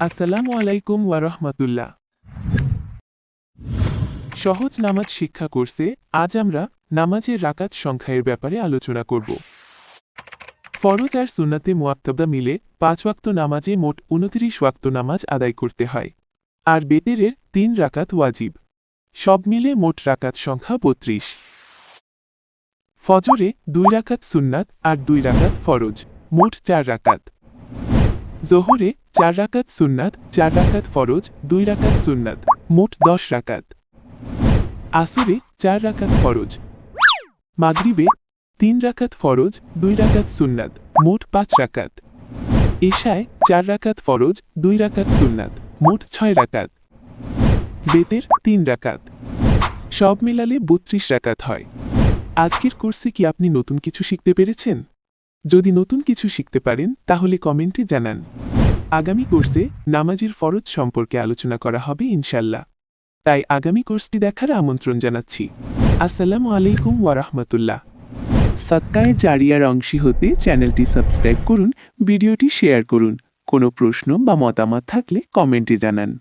আসসালামু আলাইকুম ওয়া রাহমাতুল্লাহ। সহজ নামাজ শিক্ষা কোর্সে আজ আমরা নামাজের রাকাত সংখ্যার ব্যাপারে আলোচনা করব। ফরজ আর সুন্নাতে মুআক্কাদা মিলে 5 ওয়াক্ত নামাজে মোট 29 ওয়াক্ত নামাজ আদায় করতে হয়। আর বেতেরের 3 রাকাত ওয়াজিব। সব মিলে মোট রাকাত সংখ্যা 32। ফজরে 2 রাকাত সুন্নাত আর 2 রাকাত ফরজ, মোট 4 রাকাত। জোহরে 4 রাকাত সুন্নাত, 4 রাকাত ফরজ, 2 রাকাত সুন্নাত, মোট 10 রাকাত। আসরে 4 রাকাত ফরজ। মাগরিবে 3 রাকাত ফরজ, 2 রাকাত সুন্নাত, মোট 5 রাকাত। এশায় 4 রাকাত ফরজ, 2 রাকাত সুন্নাত, মোট 6 রাকাত। বেতের 3 রাকাত। সব মিলালে 32 রাকাত হয়। আজকের কোর্সে কি আপনি নতুন কিছু শিখতে পেরেছেন? যদি নতুন কিছু শিখতে পারেন তাহলে কমেন্টে জানান। আগামী কোর্সে নামাজের ফরজ সম্পর্কে আলোচনা করা হবে ইনশাল্লাহ। তাই আগামী কোর্সটি দেখার আমন্ত্রণ জানাচ্ছি। আসসালামু আলাইকুম ওয়া রাহমাতুল্লাহ। সদকায়ে জারিয়ার অংশী হতে চ্যানেলটি সাবস্ক্রাইব করুন, ভিডিওটি শেয়ার করুন। কোনো প্রশ্ন বা মতামত থাকলে কমেন্টে জানান।